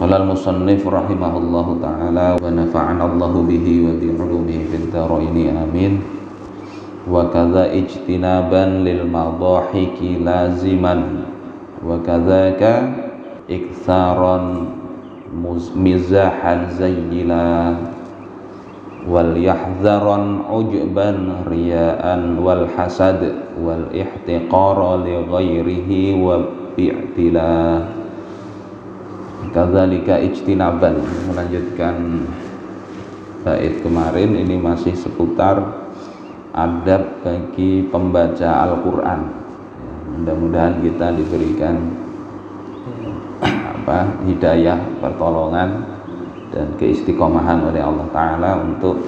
Qala al-musannif rahimahullahu ta'ala wa nafa'ana Allahu bihi wa bi ulumihi fid dharain amin. Wa kadza ijtinaban lil madahiki laziman wa kadzaka iktsaran mizahan zayyila wal yahzaran ujban riya'an wal hasad wal ihtiqara li ghairihi wa bi'tila. Kadzalika ijtinaban, melanjutkan bait kemarin. Ini masih seputar adab bagi pembaca Al-Quran. Mudah-mudahan kita diberikan hidayah, pertolongan dan keistiqomahan oleh Allah Ta'ala untuk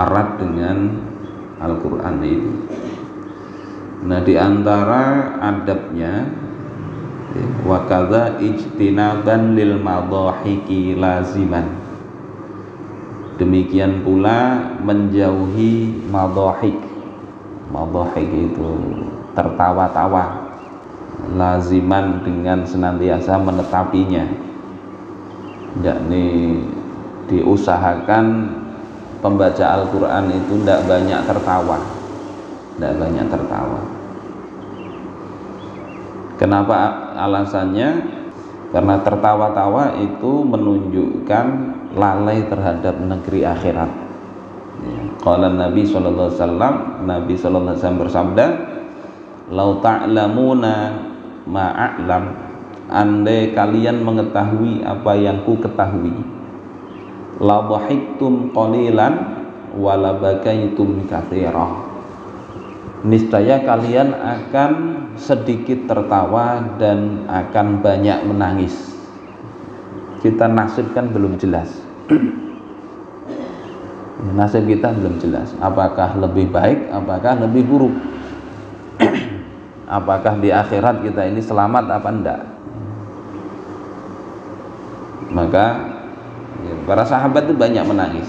erat dengan Al-Quran itu. Nah, di antara adabnya wa kadza ijtinaban lil madahiki laziman, demikian pula menjauhi madahik. Madahik itu tertawa-tawa, laziman dengan senantiasa menetapinya, yakni diusahakan pembaca Al-Quran itu tidak banyak tertawa, tidak banyak tertawa. Kenapa alasannya? Karena tertawa-tawa itu menunjukkan lalai terhadap negeri akhirat. Qala Nabi sallallahu alaihi wasallam, Nabi sallallahu alaihi wasallam bersabda, "Lau ta'lamuna ma a'lam," andai kalian mengetahui apa yang ku ketahui, la dhahiktum qalilan wa la bakaitum katsiran, niscaya kalian akan sedikit tertawa dan akan banyak menangis. Kita nasib kan belum jelas. Nasib kita belum jelas. Apakah lebih baik, apakah lebih buruk? Apakah di akhirat kita ini selamat apa enggak? Maka para sahabat itu banyak menangis.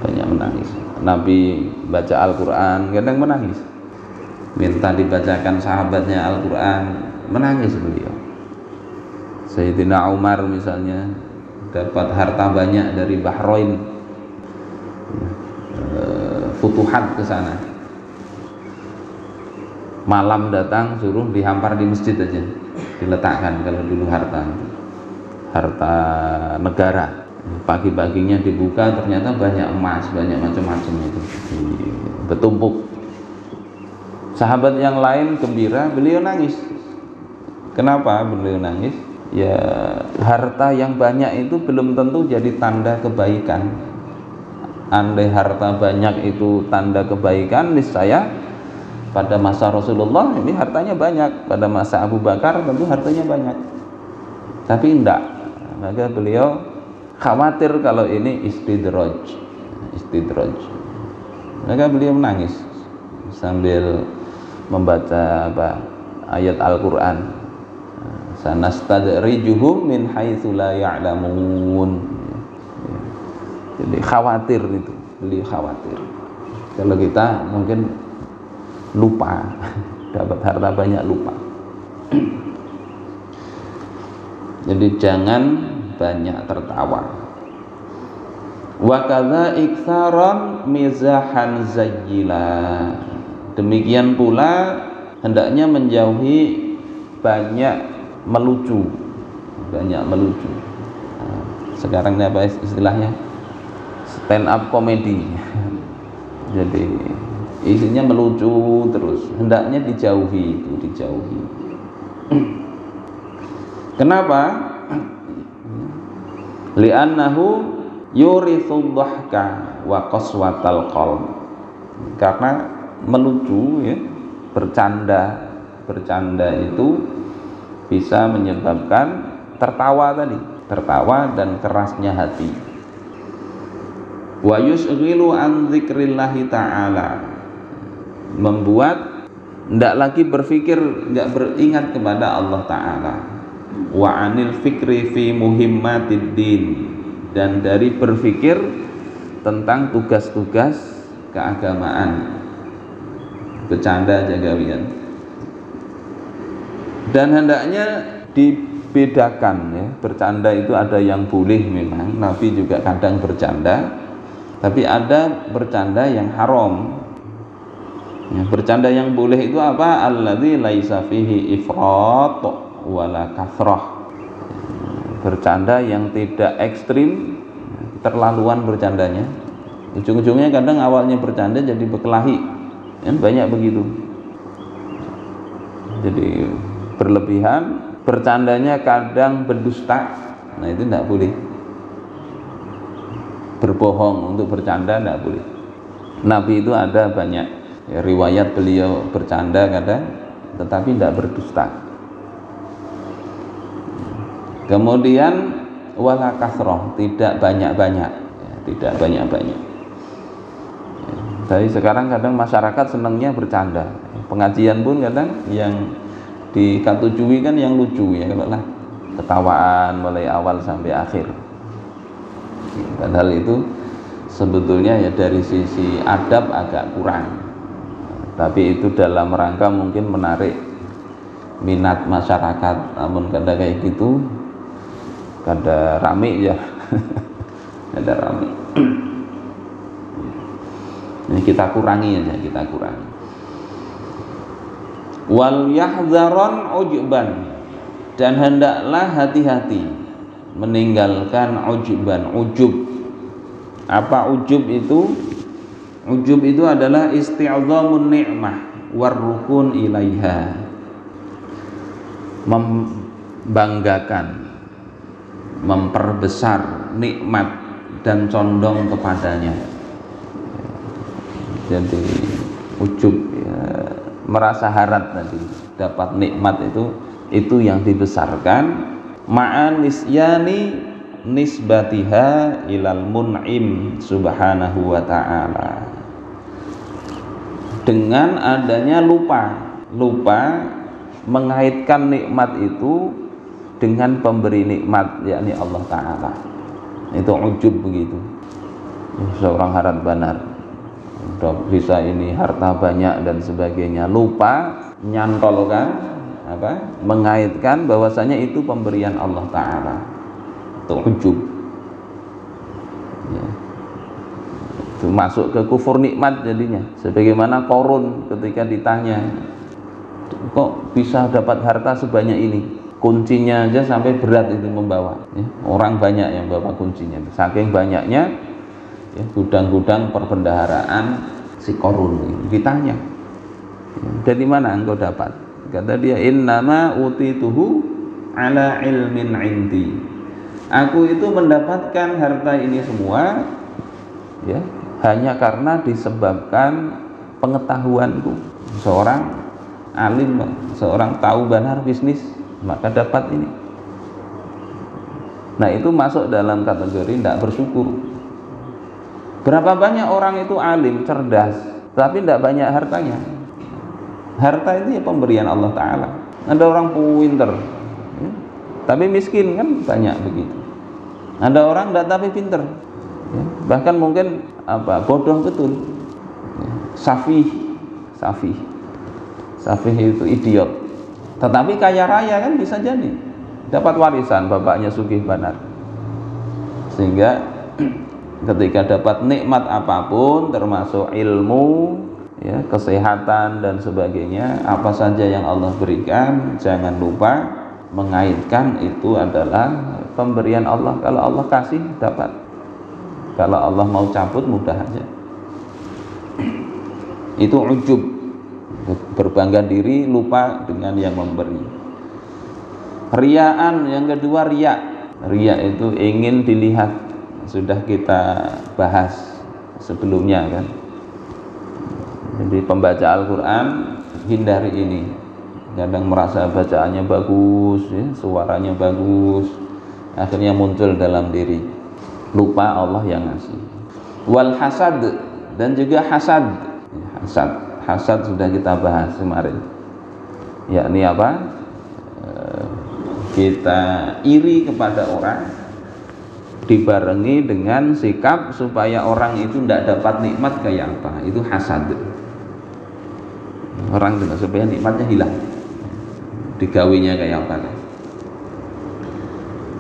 Banyak menangis. Nabi baca Al-Quran kadang menangis, minta dibacakan sahabatnya Al-Quran, menangis beliau. Sayyidina Umar misalnya dapat harta banyak dari Bahrain, futuhat ke sana, malam datang suruh dihampar di masjid aja, diletakkan. Kalau dulu harta negara, pagi-paginya dibuka ternyata banyak emas, banyak macam-macam itu bertumpuk. Sahabat yang lain gembira, beliau nangis. Kenapa beliau nangis? Ya, harta yang banyak itu belum tentu jadi tanda kebaikan. Andai harta banyak itu tanda kebaikan, niscaya pada masa Rasulullah ini hartanya banyak, pada masa Abu Bakar tentu hartanya banyak. Tapi enggak. Maka beliau khawatir kalau ini istidraj. Maka beliau menangis sambil membaca ayat Al-Quran, sanastadrijuhum min haitsu la ya'lamun. Jadi khawatir itu, beliau khawatir. Kalau kita mungkin lupa, dapat harta banyak lupa. Jadi jangan banyak tertawa. Wa kadza iktsaran mizahan zayyila, demikian pula hendaknya menjauhi banyak melucu. Sekarang ini apa istilahnya? Stand up comedy. Jadi isinya melucu terus, hendaknya dijauhi itu, dijauhi. Kenapa? Li'annahu yurithu dhahka wa qaswatal qalb. Karena melucu ya, bercanda itu bisa menyebabkan tertawa tadi, tertawa dan kerasnya hati. Wa yusghilu an dzikrillahi ta'ala, membuat tidak lagi berpikir, tidak beringat kepada Allah Ta'ala. Wa anil fikri fi muhimmatid din, dan dari berpikir tentang tugas-tugas keagamaan. Bercanda aja gawian. Dan hendaknya bedakan ya, bercanda itu ada yang boleh, memang Nabi juga kadang bercanda, tapi ada bercanda yang haram. Ya, bercanda yang boleh itu apa? Alladzi laisa fihi ifrat wala kathrah. Bercanda yang tidak ekstrim, terlaluan bercandanya. Ujung-ujungnya kadang awalnya bercanda jadi berkelahi, kan banyak begitu. Jadi berlebihan, bercandanya kadang berdusta. Nah itu tidak boleh. Berbohong untuk bercanda tidak boleh. Nabi itu ada banyak ya, riwayat beliau bercanda kadang, tetapi tidak berdusta. Kemudian wala kasroh, tidak banyak-banyak ya, tidak banyak-banyak ya. Jadi sekarang kadang masyarakat senangnya bercanda, pengajian pun kadang yang dikatujui kan yang lucu ya, kalau lah ketawaan mulai awal sampai akhir ya, padahal itu sebetulnya ya dari sisi adab agak kurang, tapi itu dalam rangka mungkin menarik minat masyarakat. Namun kadang kayak gitu kada rame ya kada rame. Ini kita kurangi aja, kita kurangi. Wal yahzaron ujban, dan hendaklah hati-hati meninggalkan ujban. Ujub, apa ujub itu? Ujub itu adalah isti'zamun ni'mah warrukun ilaiha, membanggakan, memperbesar nikmat dan condong kepadanya. Jadi ujub ya, merasa harap tadi dapat nikmat itu yang dibesarkan. Ma'an nisyani nisbatiha ilal mun'im subhanahu wa ta'ala, dengan adanya lupa mengaitkan nikmat itu dengan pemberi nikmat, yakni Allah Ta'ala. Itu ujub begitu. Seorang harap benar, udah bisa ini harta banyak dan sebagainya, lupa nyantolkan apa? Mengaitkan bahwasanya itu pemberian Allah Ta'ala. Itu ujub ya. Itu masuk ke kufur nikmat jadinya. Sebagaimana Qarun ketika ditanya, kok bisa dapat harta sebanyak ini? Kuncinya aja sampai berat itu membawa ya. Orang banyak yang bawa kuncinya, saking banyaknya ya, gudang-gudang perbendaharaan si Qarun. Ditanya, dari mana engkau dapat? Kata dia, innama utituhu ala ilmin indi, aku itu mendapatkan harta ini semua ya hanya karena disebabkan pengetahuanku. Seorang alim, seorang tahu benar bisnis, maka dapat ini. Nah itu masuk dalam kategori tidak bersyukur. Berapa banyak orang itu alim, cerdas, tapi tidak banyak hartanya. Harta itu ya pemberian Allah Ta'ala. Ada orang pinter ya, tapi miskin, kan banyak begitu. Ada orang tidak tapi pinter ya, bahkan mungkin apa bodoh betul ya, safih itu idiot, tetapi kaya raya kan bisa jadi, dapat warisan bapaknya sugih benar, sehingga ketika dapat nikmat apapun termasuk ilmu ya, kesehatan dan sebagainya, apa saja yang Allah berikan, jangan lupa mengaitkan itu adalah pemberian Allah. Kalau Allah kasih dapat, kalau Allah mau cabut mudah aja. Itu ujub, berbangga diri, lupa dengan yang memberi. Riyaan, yang kedua riya. Riya itu ingin dilihat, sudah kita bahas sebelumnya kan. Jadi pembaca Al-Quran hindari ini. Kadang merasa bacaannya bagus ya, suaranya bagus, akhirnya muncul dalam diri, lupa Allah yang ngasih. Wal hasad, dan juga hasad. Hasad sudah kita bahas kemarin, yakni apa? Kita iri kepada orang dibarengi dengan sikap supaya orang itu tidak dapat nikmat kayak apa, itu hasad. Orang tidak supaya nikmatnya hilang, digawinya kayak apa.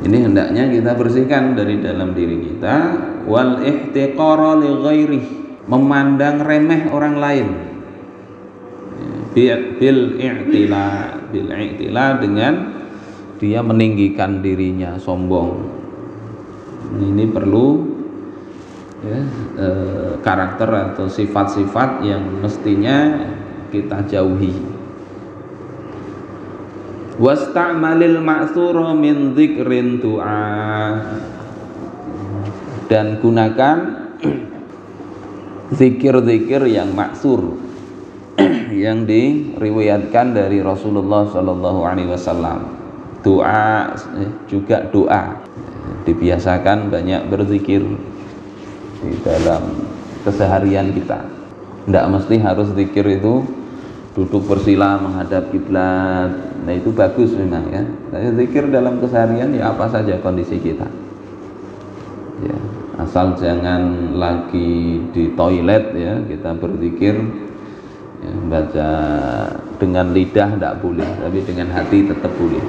Ini hendaknya kita bersihkan dari dalam diri kita. Wal ihtiqara li ghairih, memandang remeh orang lain. Bil i'tila dengan dia meninggikan dirinya, sombong. Ini perlu ya, karakter atau sifat-sifat yang mestinya kita jauhi. Wasta'malil ma'tsura min dzikrin du'a, dan gunakan zikir-zikir yang maksur yang diriwayatkan dari Rasulullah Shallallahu Alaihi Wasallam. Doa juga doa, dibiasakan banyak berzikir di dalam keseharian kita. Tidak mesti harus zikir itu duduk bersila menghadap kiblat. Nah itu bagus memang ya. Tapi zikir dalam keseharian ya apa saja kondisi kita. Ya, asal jangan lagi di toilet ya kita berzikir. Ya, baca dengan lidah tidak boleh, tapi dengan hati tetap boleh.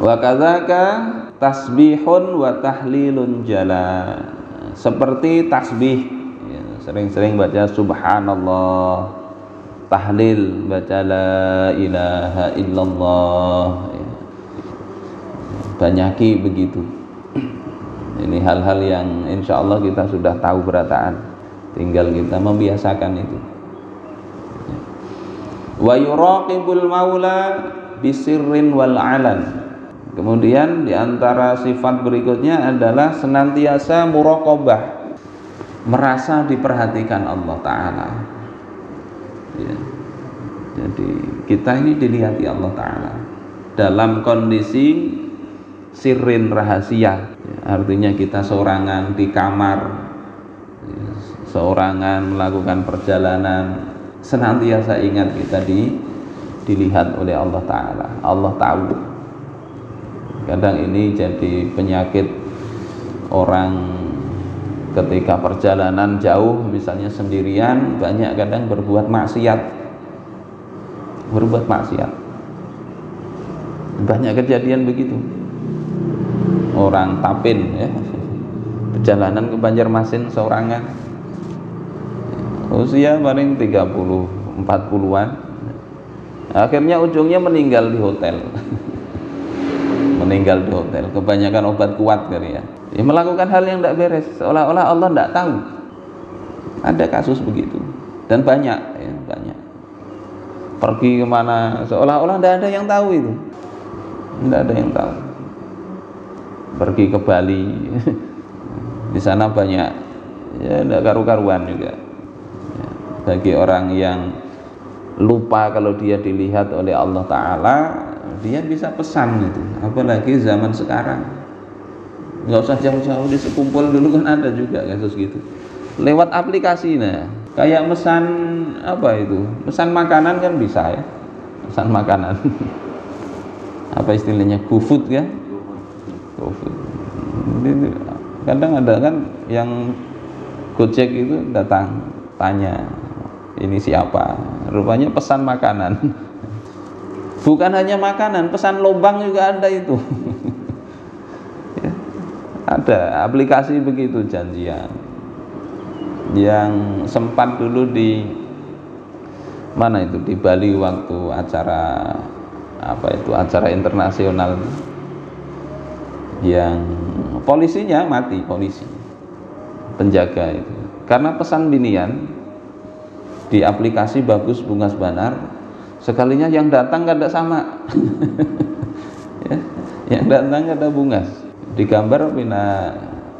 Wa kadzaka tasbihun wa tahlilun jala, seperti tasbih ya, sering-sering baca subhanallah, tahlil baca la ilaha illallah ya. Banyaki begitu. Ini hal-hal yang insya Allah kita sudah tahu berataan, tinggal kita membiasakan itu. Wa yuraqibul maula bisirrin wal alan. Kemudian diantara sifat berikutnya adalah senantiasa muraqabah, merasa diperhatikan Allah Ta'ala ya. Jadi kita ini dilihat Allah Ta'ala dalam kondisi sirrin, rahasia ya, artinya kita seorangan di kamar ya, seorangan melakukan perjalanan, senantiasa ingat kita dilihat oleh Allah Ta'ala. Allah tahu. Kadang ini jadi penyakit orang ketika perjalanan jauh, misalnya sendirian, banyak kadang berbuat maksiat. Banyak kejadian begitu. Orang Tapin ya, perjalanan ke Banjarmasin seorangan, usia paling 30-40-an, akhirnya ujungnya meninggal di hotel. Kebanyakan obat kuat kali ya. Dia melakukan hal yang tidak beres, seolah-olah Allah tidak tahu. Ada kasus begitu dan banyak ya, banyak. Pergi kemana seolah-olah tidak ada yang tahu itu, tidak ada yang tahu. Pergi ke Bali, di sana banyak ya, tidak karu-karuan juga. Ya, bagi orang yang lupa kalau dia dilihat oleh Allah Ta'ala, dia bisa pesan itu. Apalagi zaman sekarang, nggak usah jauh-jauh, di sekumpul dulu kan ada juga kasus gitu. Lewat aplikasi, nah kayak mesan apa itu, mesan makanan kan bisa ya, mesan makanan. Apa istilahnya, GoFood ya, GoFood. Kadang ada kan yang Gojek itu datang tanya ini siapa, rupanya pesan makanan. Bukan hanya makanan, pesan lobang juga ada itu. Ya, ada aplikasi begitu, janjian. Yang sempat dulu di mana itu, di Bali waktu acara apa itu, acara internasional, yang polisinya mati, polisi penjaga itu karena pesan binian di aplikasi bagus bungas banar, sekalinya yang datang kada sama. Ya, yang datang kada bungas, digambar pina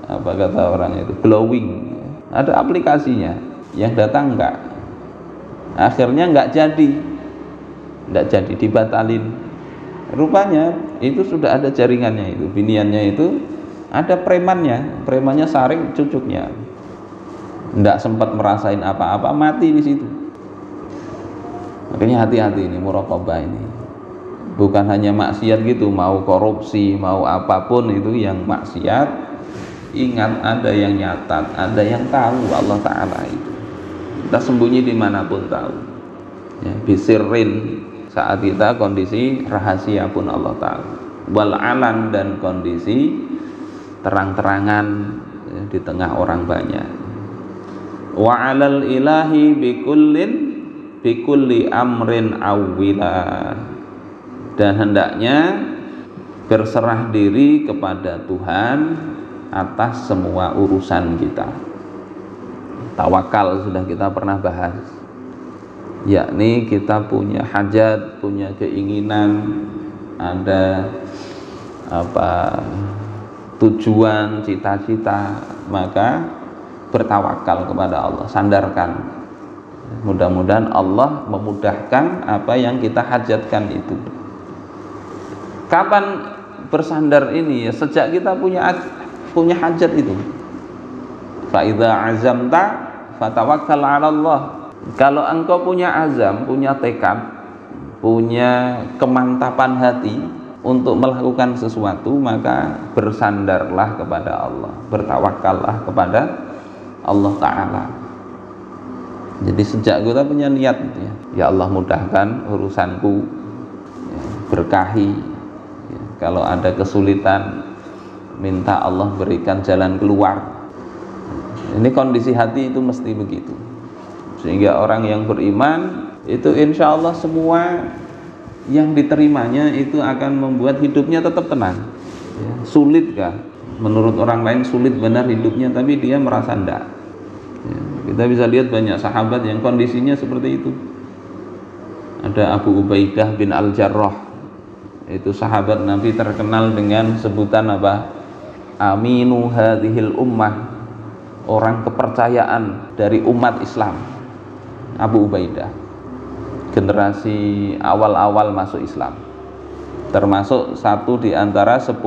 apa kata orang itu, glowing, ada aplikasinya, yang datang enggak, akhirnya enggak jadi, dibatalin. Rupanya itu sudah ada jaringannya, itu biniannya itu ada premannya saring cucuknya, enggak sempat merasain apa-apa, mati di situ. Makanya hati-hati ini muraqabah ini. Bukan hanya maksiat gitu, mau korupsi, mau apapun itu yang maksiat, ingat ada yang nyatat, ada yang tahu Allah Ta'ala itu. Kita sembunyi dimanapun tahu ya, bisirrin, saat kita kondisi rahasia pun Allah tahu. wal alan, dan kondisi terang-terangan di tengah orang banyak. Wa 'alal ilahi bikulli amrin awwila, dan hendaknya berserah diri kepada Tuhan atas semua urusan kita. Tawakal sudah kita pernah bahas, yakni kita punya hajat, punya keinginan, ada tujuan, cita-cita, maka bertawakal kepada Allah, sandarkan. Mudah-mudahan Allah memudahkan apa yang kita hajatkan itu. Kapan bersandar ini? Ya, sejak kita punya hajat itu. Fa idza azamta fatawakkal 'ala Allah. Kalau engkau punya azam, punya tekad, punya kemantapan hati untuk melakukan sesuatu, maka bersandarlah kepada Allah, bertawakallah kepada Allah Ta'ala. Jadi sejak kita punya niat gitu ya Allah mudahkan urusanku, ya, berkahi, ya, kalau ada kesulitan minta Allah berikan jalan keluar. Ini kondisi hati itu mesti begitu, sehingga orang yang beriman itu insya Allah semua yang diterimanya itu akan membuat hidupnya tetap tenang. Ya, sulit kah? Menurut orang lain sulit benar hidupnya, tapi dia merasa enggak. Ya, kita bisa lihat banyak sahabat yang kondisinya seperti itu. Ada Abu Ubaidah bin Al-Jarrah, itu sahabat Nabi terkenal dengan sebutan apa? Aminu hadhil ummah, orang kepercayaan dari umat Islam. Abu Ubaidah, generasi awal-awal masuk Islam, termasuk satu di antara 10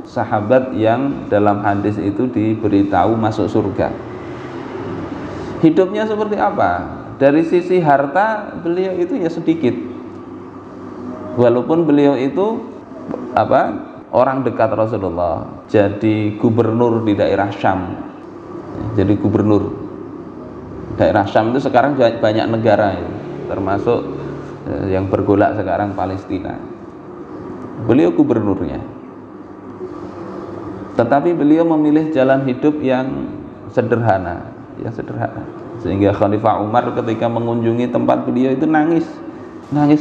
sahabat yang dalam hadis itu diberitahu masuk surga. Hidupnya seperti apa? Dari sisi harta beliau itu ya sedikit, walaupun beliau itu orang dekat Rasulullah, jadi gubernur di daerah Syam. Jadi gubernur daerah Syam itu sekarang banyak negara ya, termasuk yang bergolak sekarang Palestina. Beliau gubernurnya, tetapi beliau memilih jalan hidup yang sederhana, sehingga Khalifah Umar ketika mengunjungi tempat beliau itu nangis.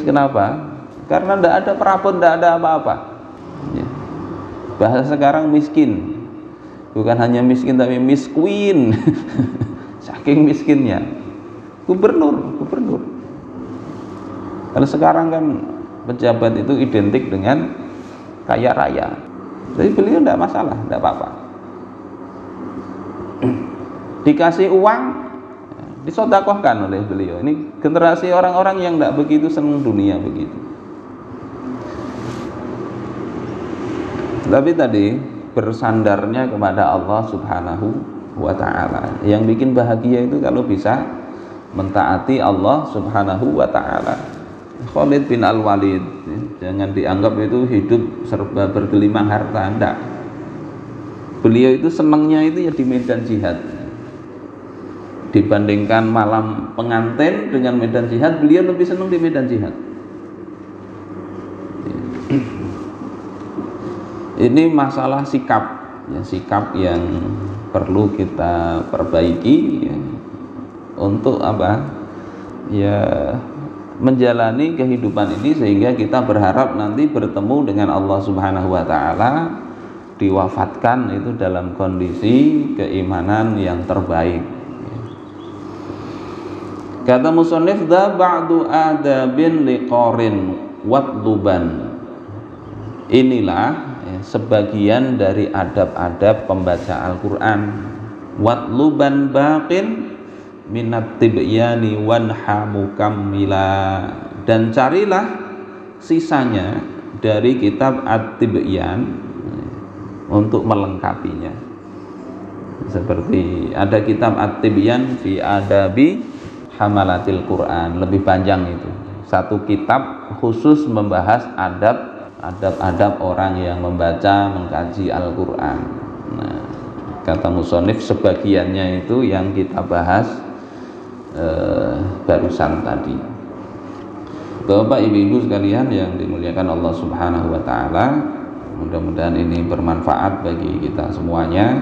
Kenapa? Karena tidak ada perabot, tidak ada apa-apa ya. Bahasa sekarang miskin, bukan hanya miskin tapi miskin. Saking miskinnya gubernur. Kalau sekarang kan pejabat itu identik dengan kaya raya, jadi beliau tidak masalah, tidak apa-apa. Dikasih uang disodakohkan oleh beliau. Ini generasi orang-orang yang tidak begitu senang dunia begitu. Tapi tadi bersandarnya kepada Allah Subhanahu wa Ta'ala. Yang bikin bahagia itu kalau bisa mentaati Allah Subhanahu wa Ta'ala. Khalid bin Al-Walid, jangan dianggap itu hidup serba bergelimang harta, enggak. Beliau itu senangnya itu ya di medan jihad. Dibandingkan malam pengantin dengan medan jihad, beliau lebih senang di medan jihad. Ini masalah sikap, ya, sikap yang perlu kita perbaiki ya, untuk apa? Ya, menjalani kehidupan ini sehingga kita berharap nanti bertemu dengan Allah Subhanahu wa Ta'ala, diwafatkan itu dalam kondisi keimanan yang terbaik. Kata musannif, da ba'du adabin liqarin watluban. Inilah ya, sebagian dari adab-adab pembaca Al-Quran. Watluban baqin minat tibyani wanha mukammila, dan carilah sisanya dari kitab At-Tibyan untuk melengkapinya. Seperti ada kitab At-Tibyan fi adabi hamalatil Quran, lebih panjang itu. Satu kitab khusus membahas adab orang yang membaca, mengkaji Al-Quran. Nah, kata musonif sebagiannya itu yang kita bahas barusan tadi. Bapak ibu-ibu sekalian yang dimuliakan Allah Subhanahu wa Ta'ala, Mudah-mudahan ini bermanfaat bagi kita semuanya.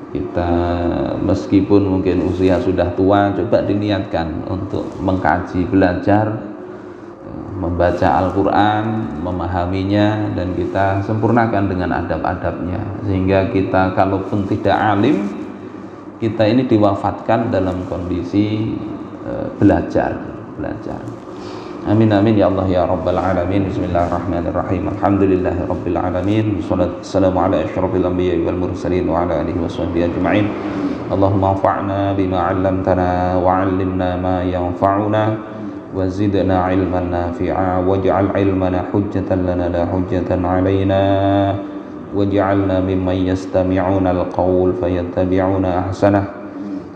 Kita meskipun mungkin usia sudah tua, coba diniatkan untuk mengkaji, belajar, membaca Al-Quran, memahaminya, dan kita sempurnakan dengan adab-adabnya, sehingga kita kalaupun tidak alim, kita ini diwafatkan dalam kondisi belajar. Amin amin ya Allah ya Rabbal alamin. Bismillahirrahmanirrahim. Alhamdulillahi rabbil alamin. Wassalamu ala asyrafil anbiya'i wal mursalin wa ala alihi washabbihi ajma'in. Allahumma anfa'na bima 'allamtana wa 'allimna ma yanfa'una wa zidna 'ilman nafi'a waj'al 'ilmana hujjatan lana la hujjatan 'alaina waj'alna mimman yastami'una al-qawl fayattabi'una ahsanah.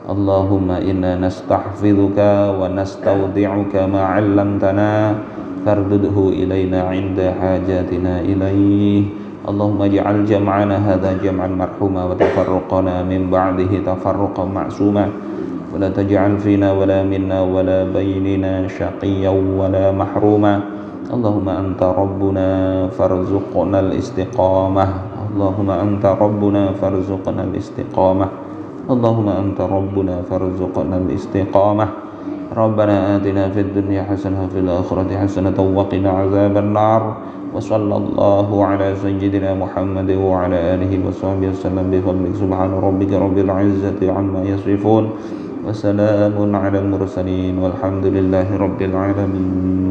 Allahumma inna nastahfidhuka wa nastawdi'uka ma 'allamtana fardudhu ilayna 'inda hajatina ilayh. Allahumma ij'al jam'ana hadha jam'an marhuma wa tafarruqana min ba'dihi tafarruqan ma'suma wa la taj'al fina wa la minna wa la baynina shaqiyyan wa la mahruma. Allahumma anta rabbuna farzuqna al-istiqamah. Allahumma anta rabbuna farzuqna al-istiqamah. Allahumma anta rabbuna farzuqna al-istiqamah. Rabbana atina fid dunya hasanah wa fil akhirati hasanah wa qina azaban nar. Wa sallallahu ala sayyidina Muhammad wa ala alihi wa sahbihi wasallam bi fadlik subhana rabbika rabbil izzati amma yasifun wa salamun ala al mursalin walhamdulillahi rabbil alamin.